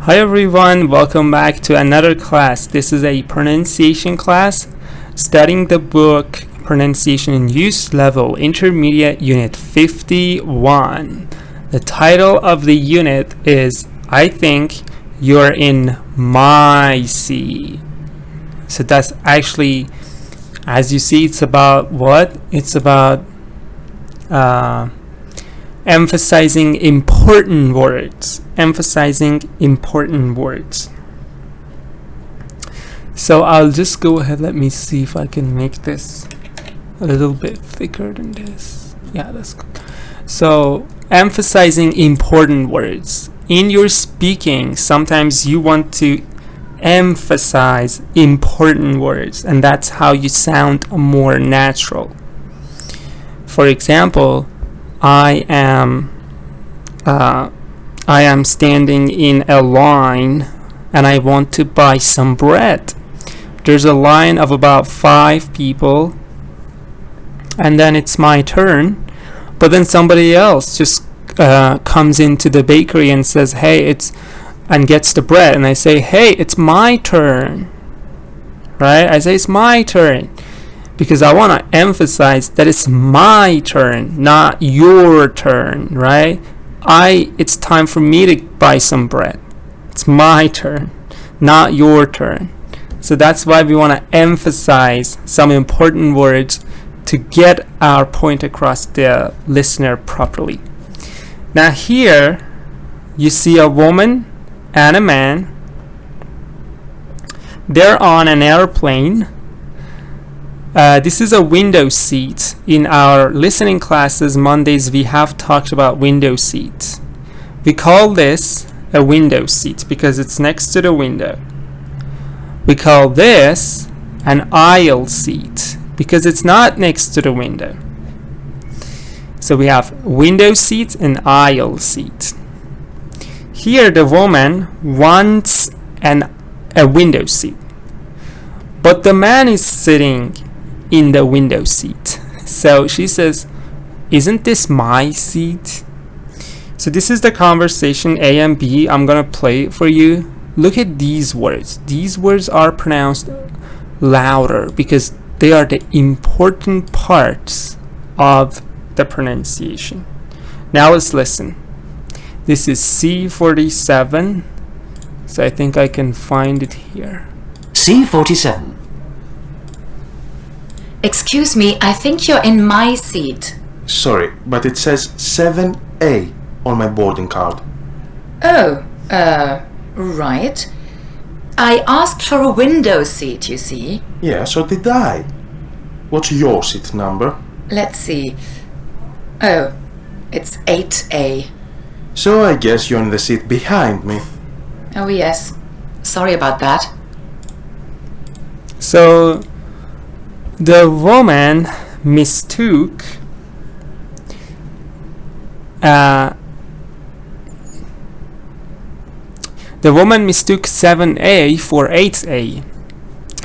Hi everyone, welcome back to another class. This is a pronunciation class studying the book Pronunciation in Use Level Intermediate Unit 51. The title of the unit is I Think You're in My Seat. So that's actually, as you see, it's about what? It's about emphasizing important words. So I'll just go ahead. Let me see if I can make this a little bit thicker than this. Yeah, that's good. So emphasizing important words. In your speaking, sometimes you want to emphasize important words, and that's how you sound more natural. For example, I am standing in a line and I want to buy some bread. There's a line of about 5 people and then it's my turn, but then somebody else just comes into the bakery and says, hey, and gets the bread, and I say, hey, it's my turn, right? I say it's my turn because I want to emphasize that it's my turn, not your turn, right? It's time for me to buy some bread. It's my turn, not your turn. So that's why we want to emphasize some important words to get our point across the listener properly. Now here you see a woman and a man. They're on an airplane. This is a window seat. In our listening classes, Mondays, we have talked about window seats. We call this a window seat because it's next to the window. We call this an aisle seat because it's not next to the window. So we have window seat and aisle seat. Here the woman wants a window seat, but the man is sitting in the window seat. So she says, isn't this my seat? So this is the conversation A and B. I'm gonna play it for you. Look at these words. These words are pronounced louder because they are the important parts of the pronunciation. Now let's listen. This is C47. So I think I can find it here. C47. Excuse me, I think you're in my seat. Sorry, but it says 7A on my boarding card. Oh, right. I asked for a window seat, you see. Yeah, so did I. What's your seat number? Let's see. Oh, it's 8A. So I guess you're in the seat behind me. Oh, yes. Sorry about that. So the woman mistook the woman mistook 7A for 8A.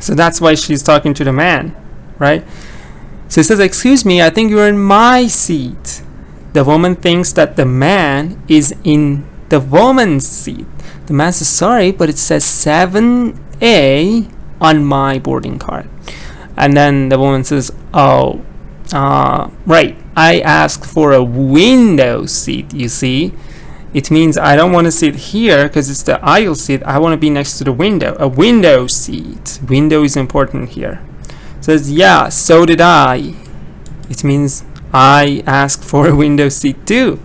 So that's why she's talking to the man, right? So it says, excuse me, I think you're in my seat. The woman thinks that the man is in the woman's seat. The man says, sorry, but it says 7A on my boarding card. And then the woman says, oh, right, I asked for a window seat, you see. It means I don't want to sit here because it's the aisle seat. I want to be next to the window. A window seat. Window is important here. It says, yeah, so did I. It means I asked for a window seat too.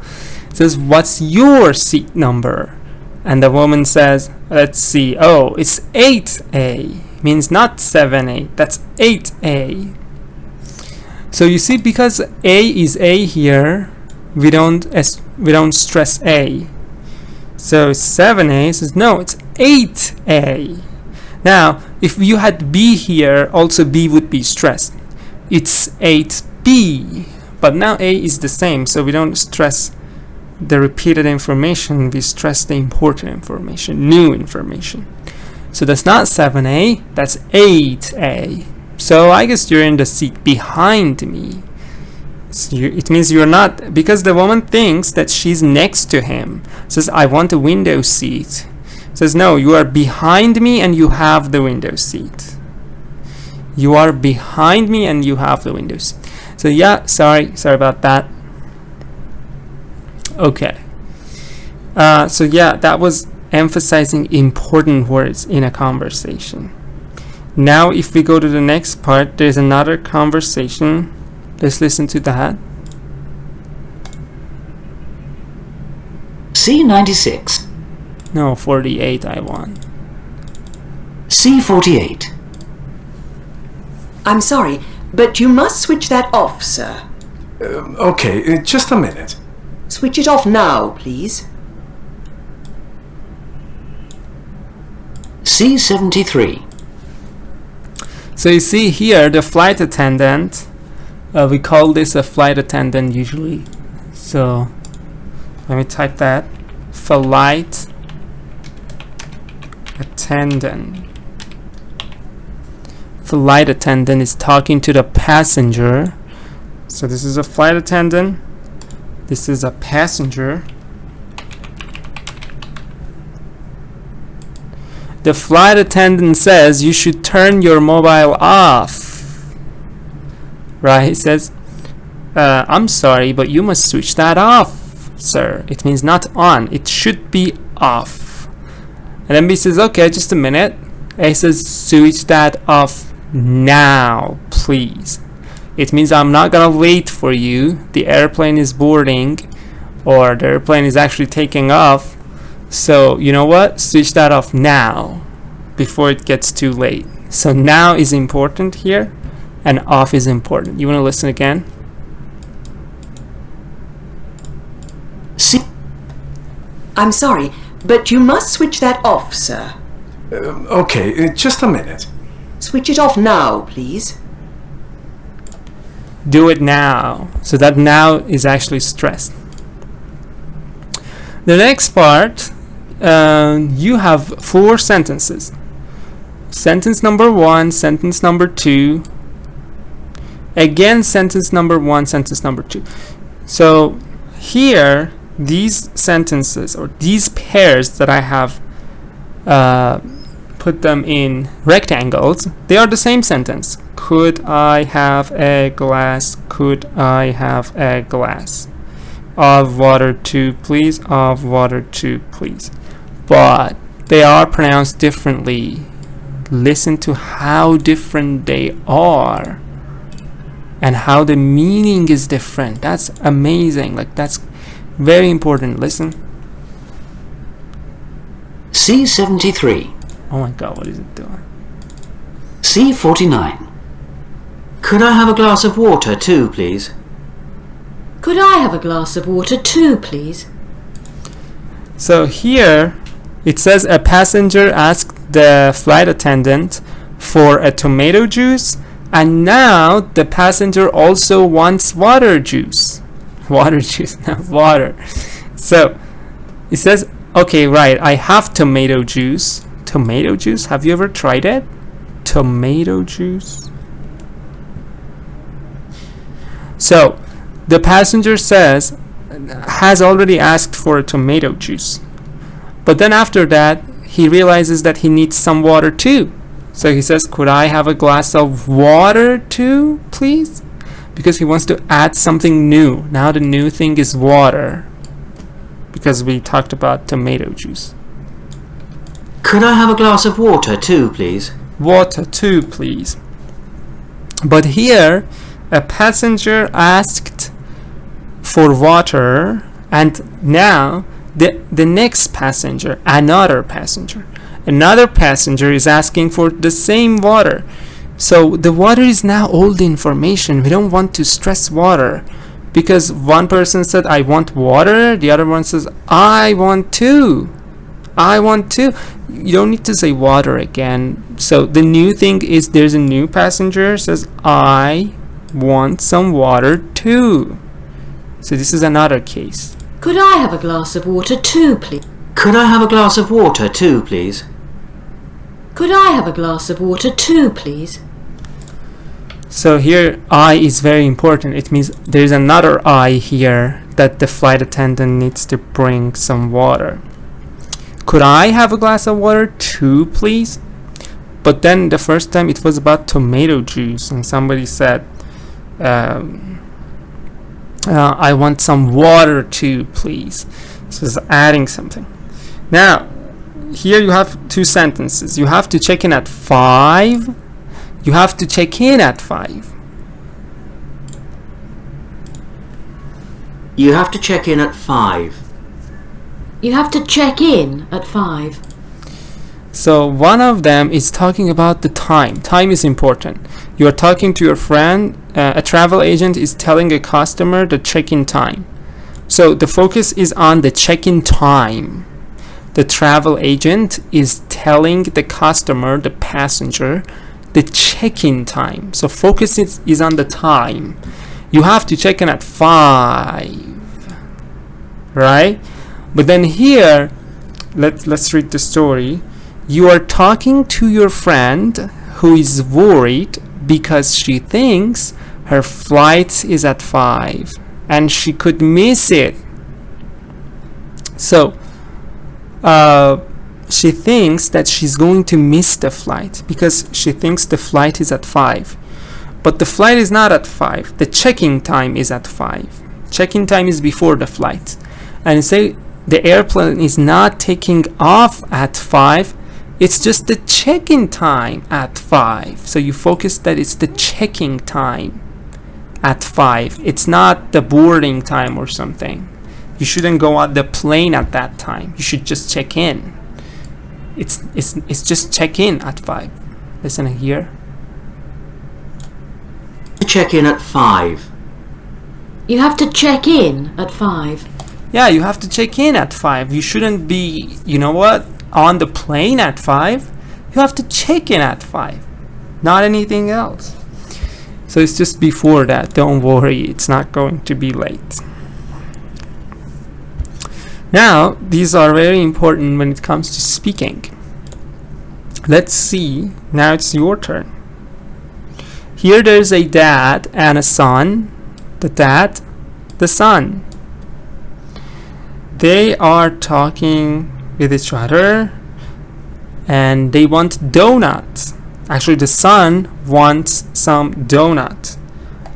It says, what's your seat number? And the woman says, let's see, oh, it's 8A. Means not 7A, that's 8A. So you see, because A is A here, we don't stress A. So 7A says no, it's 8A. Now if you had B here, also B would be stressed. It's 8B, but now A is the same, so we don't stress the repeated information, we stress the important information, new information. So that's not 7A, that's 8A. So I guess you're in the seat behind me. So it means you're not, because the woman thinks that she's next to him. Says, I want a window seat. It says, no, you are behind me and you have the window seat. You are behind me and you have the window seat. So yeah, sorry about that. Okay. So yeah, that was emphasizing important words in a conversation. Now if we go to the next part, there's another conversation. Let's listen to that. C96. No, 48 I want. C48. I'm sorry, but you must switch that off, sir. Okay, just a minute. Switch it off now, please. C73. So you see here the flight attendant, we call this a flight attendant usually. So let me type that. Flight attendant. Flight attendant is talking to the passenger. So this is a flight attendant. This is a passenger. The flight attendant says you should turn your mobile off. Right? He says, I'm sorry, but you must switch that off, sir. It means not on. It should be off. And then B says, okay, just a minute. A says, switch that off now, please. It means I'm not gonna wait for you. The airplane is boarding, or the airplane is actually taking off. So you know what? Switch that off now before it gets too late. So now is important here and off is important. You want to listen again? C. I'm sorry, but you must switch that off, sir. Okay, just a minute. Switch it off now, please. Do it now. So that now is actually stressed. The next part, you have 4 sentences. Sentence number 1, sentence number 2, again sentence number 1, sentence number 2. So here, these sentences or these pairs that I have put them in rectangles, they are the same sentence. Could I have a glass? Could I have a glass? Of water too, please. Of water too, please. But they are pronounced differently. Listen to how different they are and how the meaning is different. That's amazing. Like, that's very important. Listen. C73. Oh my god, what is it doing? C49. Could I have a glass of water too, please? Could I have a glass of water too, please? So here it says a passenger asked the flight attendant for a tomato juice, and now the passenger also wants water juice. Water juice, not water. So it says, okay, right, I have tomato juice. Tomato juice? Have you ever tried it? Tomato juice? So the passenger has already asked for a tomato juice, but then after that he realizes that he needs some water too. So he says, could I have a glass of water too, please? Because he wants to add something new. Now the new thing is water, because we talked about tomato juice. Could I have a glass of water too, please? Water too, please. But here a passenger asked for water, and now the next passenger, another passenger is asking for the same water. So the water is now old information. We don't want to stress water, because one person said I want water, the other one says I want two. You don't need to say water again. So the new thing is there's a new passenger says I want some water too. So this is another case. Could I have a glass of water too, please? Could I have a glass of water too, please? Could I have a glass of water too, please? So here I is very important. It means there's another I here, that the flight attendant needs to bring some water. Could I have a glass of water too, please? But then the first time it was about tomato juice, and somebody said, I want some water too, please. So it's adding something. Now, here you have two sentences. You have to check in at 5. You have to check in at 5. You have to check in at 5. You have to check in at 5. So one of them is talking about the time. Time is important. You are talking to your friend. A travel agent is telling a customer the check-in time. So the focus is on the check-in time. The travel agent is telling the customer, the passenger, the check-in time. So focus is on the time. You have to check in at 5, right? But then here, let's read the story. You are talking to your friend who is worried because she thinks her flight is at 5 and she could miss it. So she thinks that she's going to miss the flight because she thinks the flight is at 5. But the flight is not at 5. The check-in time is at 5. Check-in time is before the flight. And say the airplane is not taking off at 5. It's just the check-in time at 5. So you focus that it's the checking time at 5. It's not the boarding time or something. You shouldn't go on the plane at that time. You should just check in. It's just check in at 5. Listen here. Check in at 5. You have to check in at 5. Yeah, you have to check in at 5. You shouldn't be, you know what, on the plane at 5. You have to check in at 5. Not anything else. So it's just before that. Don't worry, it's not going to be late. Now, these are very important when it comes to speaking. Let's see. Now it's your turn. Here there's a dad and a son. The dad, the son. They are talking with each other and they want donuts. Actually, the son wants some donut.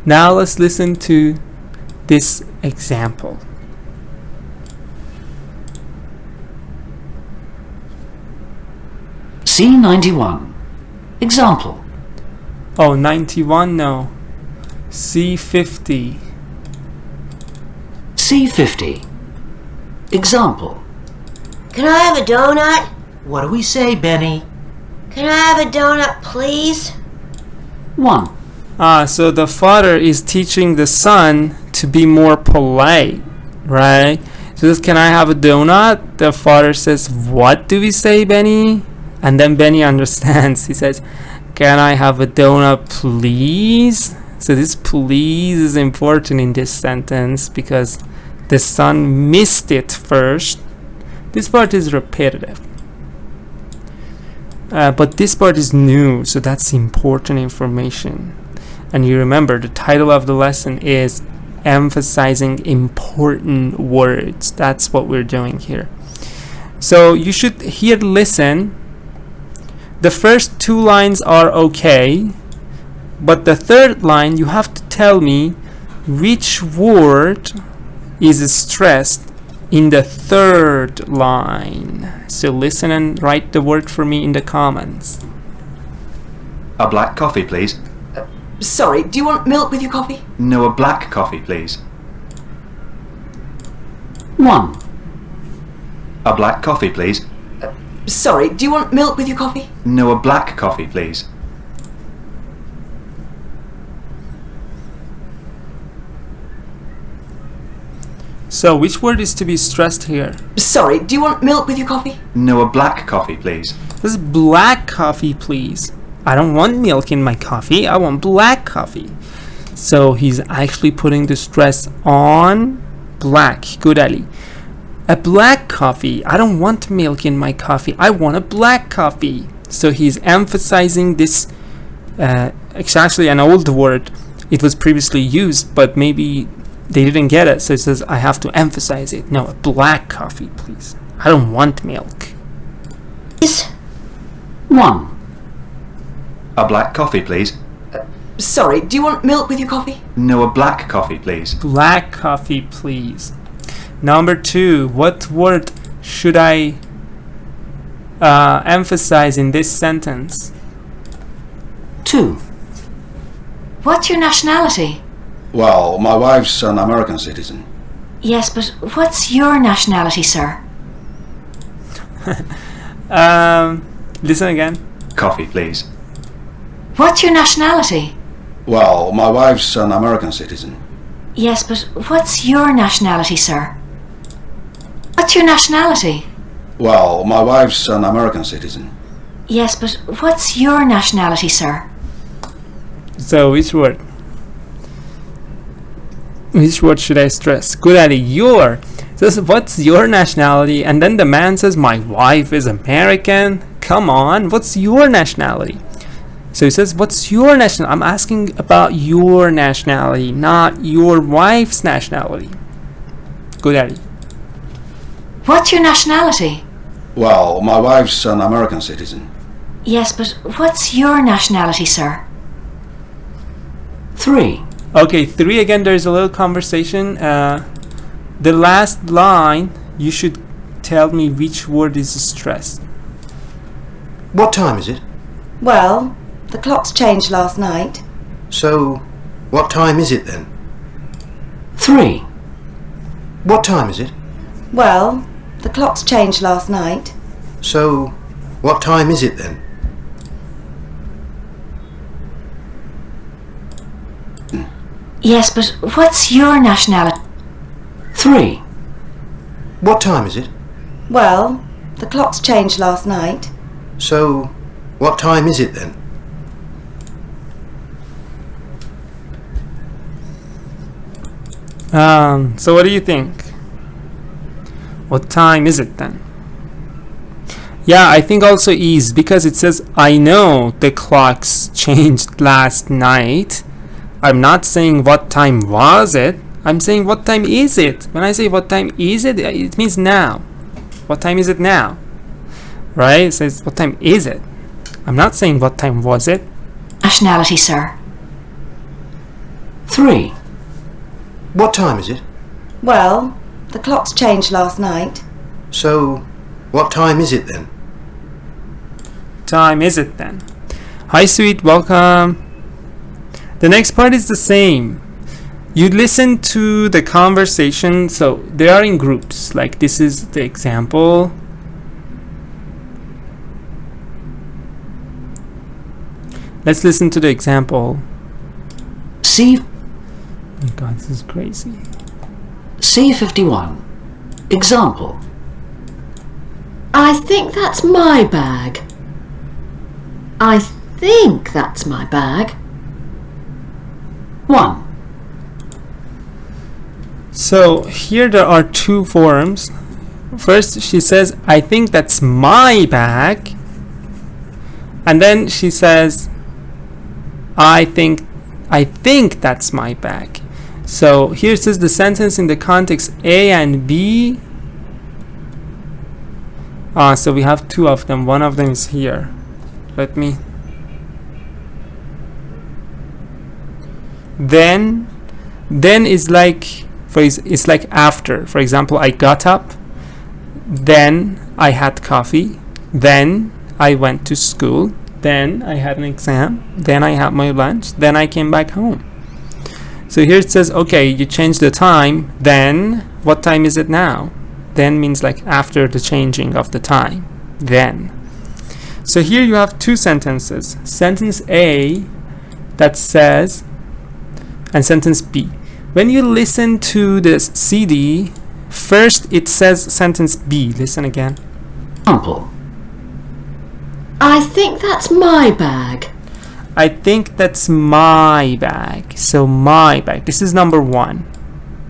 Now let's listen to this example. C91. Example. Oh, 91? No. C50. C50. Example. Can I have a donut? What do we say, Benny? Can I have a donut, please? 1. So the father is teaching the son to be more polite, right? So this, can I have a donut? The father says, what do we say, Benny? And then Benny understands. He says, can I have a donut, please? So this please is important in this sentence because the son missed it first. This part is repetitive. But this part is new, so that's important information. And you remember the title of the lesson is emphasizing important words. That's what we're doing here. So you should here listen. The first 2 lines are okay, but the third line you have to tell me which word is stressed in the third line. So listen and write the word for me in the comments. A black coffee, please. Sorry, do you want milk with your coffee? No, a black coffee, please. 1. A black coffee, please. Sorry, do you want milk with your coffee? No, a black coffee, please. So which word is to be stressed here? Sorry, do you want milk with your coffee? No, a black coffee, please. This is black coffee, please. I don't want milk in my coffee. I want black coffee. So he's actually putting the stress on black. Good, Ali. A black coffee. I don't want milk in my coffee. I want a black coffee. So he's emphasizing this. It's actually an old word. It was previously used, but maybe they didn't get it. So it says, I have to emphasize it. No, a black coffee, please. I don't want milk. 1. A black coffee, please. Sorry, do you want milk with your coffee? No, a black coffee, please. Black coffee, please. Number 2. What word should I emphasize in this sentence? 2. What's your nationality? Well, my wife's an American citizen. Yes, but what's your nationality, sir? Listen again. Coffee, please. What's your nationality? Well, my wife's an American citizen. Yes, but what's your nationality, sir? What's your nationality? Well, my wife's an American citizen. Yes, but what's your nationality, sir? So which word? Which word should I stress? Good at it. Your. Says, what's your nationality? And then the man says, my wife is American. Come on, what's your nationality? So he says, what's your nationality? I'm asking about your nationality, not your wife's nationality. Good at it. What's your nationality? Well, my wife's an American citizen. Yes, but what's your nationality, sir? 3. Okay, 3 again, there's a little conversation. The last line, you should tell me which word is stressed. What time is it? Well, the clocks changed last night. So, what time is it then? 3. What time is it? Well, the clocks changed last night. So, what time is it then? Yes, but what's your nationality? 3. What time is it? Well, the clocks changed last night. So, what time is it then? So what do you think? What time is it then? Yeah, I think also is, because it says, I know the clocks changed last night. I'm not saying what time was it. I'm saying what time is it. When I say what time is it, it means now. What time is it now? Right? It says what time is it. I'm not saying what time was it. Nationality, sir. 3. What time is it? Well, the clocks changed last night. So, what time is it then? Time is it then? Hi, sweet, welcome. The next part is the same. You listen to the conversation, so they are in groups. Like this is the example. Let's listen to the example. C. Oh my God, this is crazy. C51. Example. I think that's my bag. I think that's my bag. 1. So here there are two forms. First she says, I think that's my bag. And then she says, I think that's my bag. So here it says the sentence in the context A and B. So we have two of them. One of them is here. Let me. Then is like, it's like after. For example, I got up, then I had coffee, then I went to school, then I had an exam, then I had my lunch, then I came back home. So here it says, okay, you changed the time, then what time is it now? Then means like after the changing of the time, then. So here you have two sentences. Sentence A that says, and sentence B. When you listen to this CD, first it says sentence B. Listen again. Example. I think that's my bag. I think that's my bag. So my bag. This is number 1.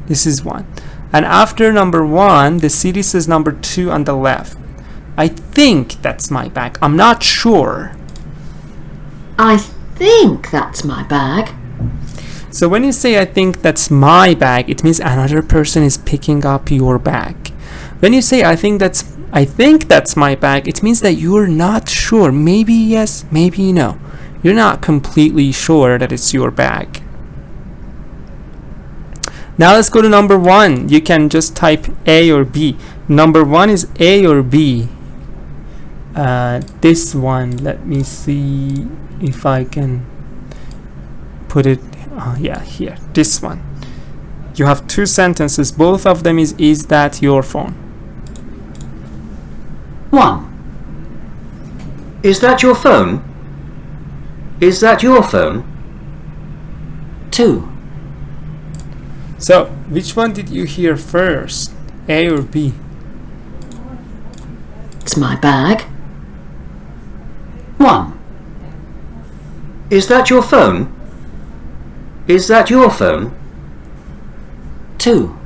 This is 1. And after number 1, the CD says number 2 on the left. I think that's my bag. I'm not sure. I think that's my bag. So when you say I think that's my bag, it means another person is picking up your bag. When you say I think that's I think that's my bag, it means that you're not sure. Maybe yes, maybe no. You're not completely sure that it's your bag. Now let's go to number 1. You can just type A or B. Number 1 is A or B. This one, let me see if I can put it, yeah, here, this one. You have 2 sentences, both of them is that your phone? 1. Is that your phone? Is that your phone? 2. So, which one did you hear first? A or B? It's my bag. 1. Is that your phone? Is that your phone? 2.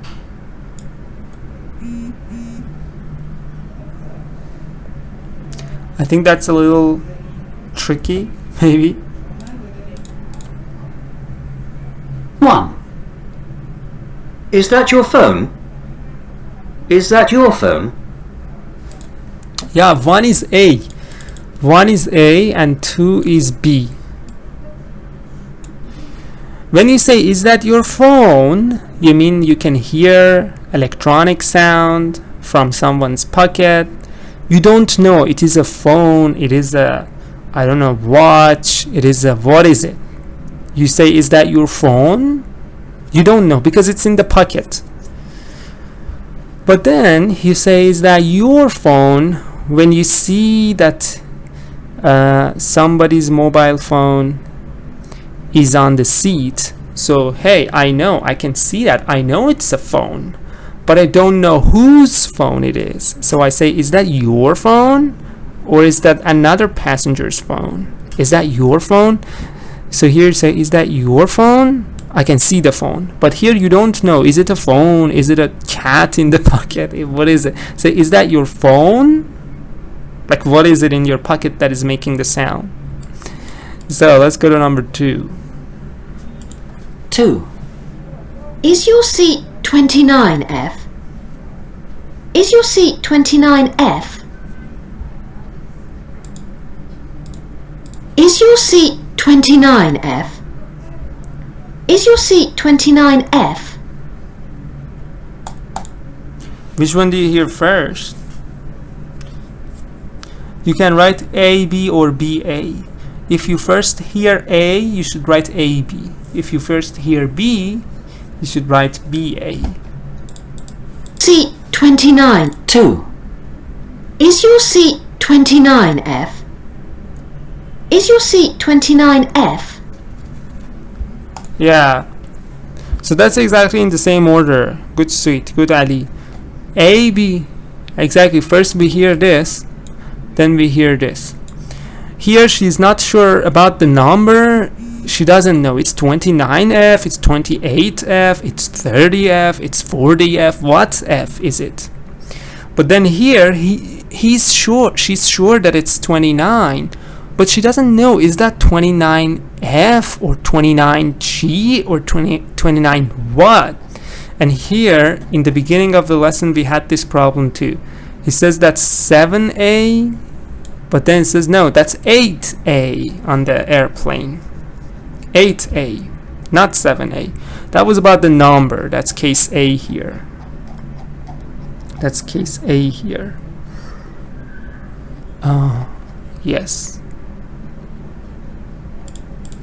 I think that's a little tricky, maybe. 1. Is that your phone? Is that your phone? Yeah, 1 is A. 1 is A and 2 is B. When you say, is that your phone? You mean you can hear electronic sound from someone's pocket. You don't know it is a phone, it is a, I don't know, watch, it is a, what is it? You say, is that your phone? You don't know because it's in the pocket. But then you say, is that your phone? When you see that somebody's mobile phone is on the seat, so hey, I know, I can see that, I know it's a phone, but I don't know whose phone it is. So I say, is that your phone? Or is that another passenger's phone? Is that your phone? So here you say, is that your phone? I can see the phone. But here you don't know, is it a phone? Is it a cat in the pocket? What is it? So is that your phone? Like, what is it in your pocket that is making the sound? So let's go to number 2. 2. Is your seat 29F? Is your seat 29F? Is your seat 29F? Is your seat 29F? Which one do you hear first? You can write A, B or B, A. If you first hear A, you should write A, B. If you first hear B, you should write B, A. Seat 29. 2. Is your seat 29F? Is your seat 29F? Yeah. So that's exactly in the same order. Good, sweet. Good, Ali. A, B. Exactly. First we hear this, then we hear this. Here she's not sure about the number. She doesn't know. It's 29F, it's 28F, it's 30F, it's 40F. What F is it? But then here he's sure, she's sure that it's 29, but she doesn't know, is that 29F or 29G or 29 what? And here in the beginning of the lesson we had this problem too. He says that's 7A, but then it says no, that's 8A on the airplane. 8A, not 7A. That was about the number. That's case A here. That's case A here. Oh, yes.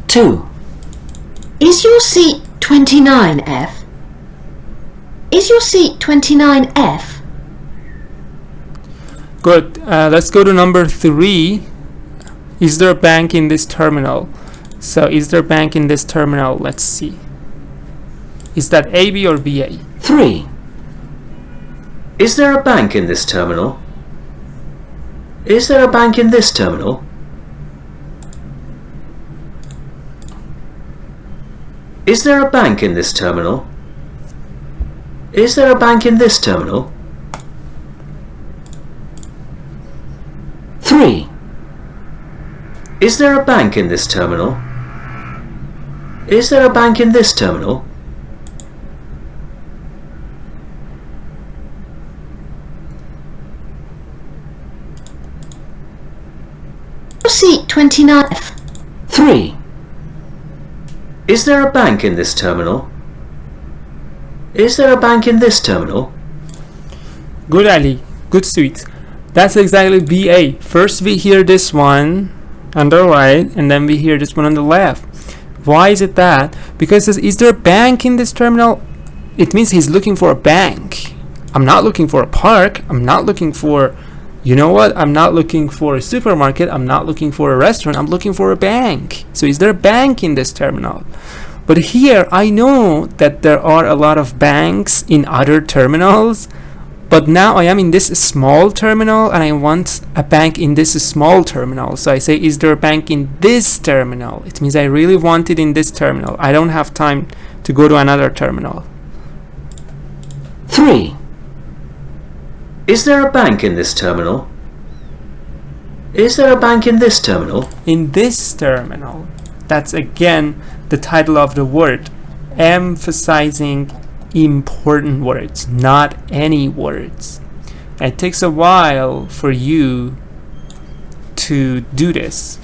2. Is your seat 29F? Is your seat 29F? Good. Let's go to number 3. Is there a bank in this terminal? So is there a bank in this terminal? Let's see. Is that A, B or B, A? 3. Is there a bank in this terminal? Is there a bank in this terminal? Is there a bank in this terminal? Is there a bank in this terminal? 3. Is there a bank in this terminal? Is there a bank in this terminal? seat 29F? 3. Is there a bank in this terminal? Is there a bank in this terminal? Good, Ali. Good, sweet. That's exactly BA. First we hear this one on the right, and then we hear this one on the left. Why is it that? Because it says, is there a bank in this terminal? It means he's looking for a bank. I'm not looking for a park. I'm not looking for, you know what? I'm not looking for a supermarket. I'm not looking for a restaurant. I'm looking for a bank. So is there a bank in this terminal? But here, I know that there are a lot of banks in other terminals, but now I am in this small terminal and I want a bank in this small terminal. So I say, is there a bank in this terminal? It means I really want it in this terminal. I don't have time to go to another terminal. 3. Is there a bank in this terminal? Is there a bank in this terminal? In this terminal. That's again the title of the word, emphasizing important words, not any words. And it takes a while for you to do this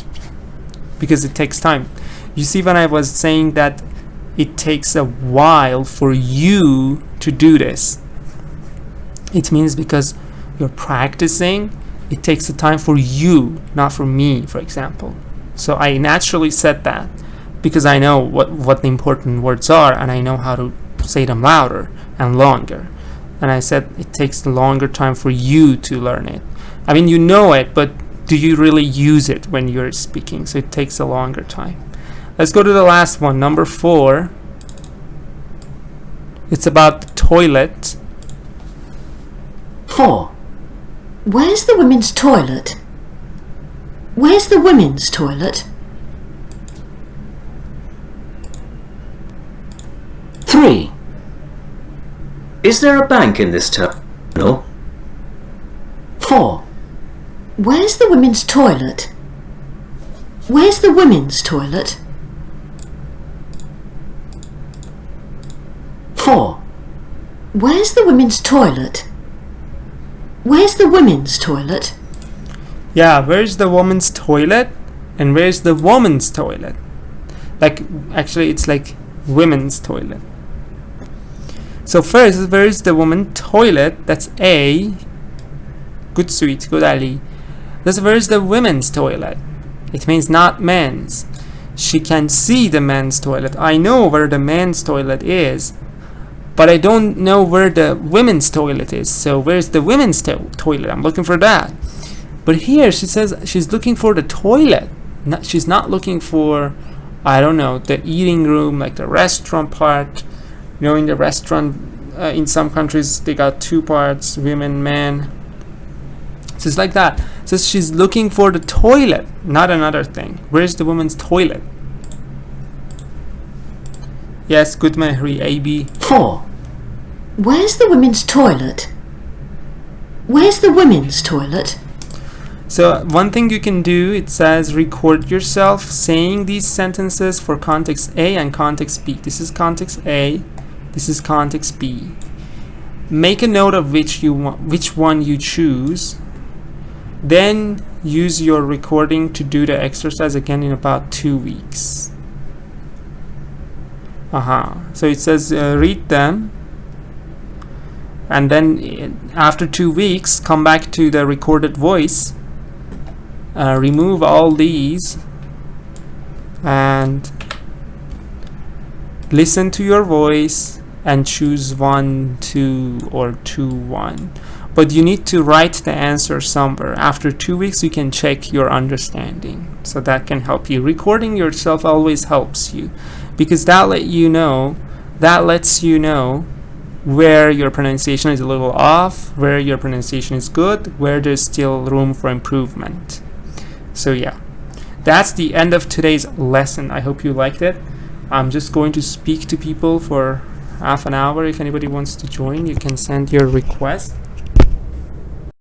because it takes time. You see, when I was saying that it takes a while for you to do this, it means because you're practicing, it takes a time for you, not for me, for example. So I naturally said that because I know what the important words are and I know how to say them louder and longer. And I said it takes a longer time for you to learn it. I mean, you know it, but do you really use it when you're speaking? So it takes a longer time. Let's go to the last one, number 4. It's about the toilet. 4. Where's the women's toilet? Where's the women's toilet? 3. Is there a bank in this terminal? 4. Where's the women's toilet? Where's the women's toilet? 4. Where's the women's toilet? Where's the women's toilet? Yeah, where's the woman's toilet and where's the woman's toilet? Like, actually it's like women's toilet. So first, where's the woman's toilet? That's A. Good, sweet, good, Ali. That's where's the women's toilet? It means not men's. She can see the men's toilet. I know where the men's toilet is, but I don't know where the women's toilet is. So where's the women's toilet? I'm looking for that. But here she says she's looking for the toilet. She's not looking for, I don't know, the eating room, like the restaurant part. You know, in the restaurant, in some countries, they got 2 parts, women, men. So it's like that. So she's looking for the toilet, not another thing. Where's the woman's toilet? Yes, good, Mehri, AB. 4. Where's the women's toilet? Where's the women's toilet? So one thing you can do, it says record yourself saying these sentences for context A and context B. This is context A, this is context B. Make a note of which one you choose. Then use your recording to do the exercise again in about 2 weeks. So it says read them, and then after 2 weeks come back to the recorded voice, remove all these and listen to your voice and choose 1, 2 or 2, 1. But you need to write the answer somewhere. After 2 weeks you can check your understanding, so that can help you. Recording yourself always helps you, because that lets you know where your pronunciation is a little off, where your pronunciation is good, where there's still room for improvement. So yeah, that's the end of today's lesson. I hope you liked it. I'm just going to speak to people for half an hour. If anybody wants to join, you can send your request.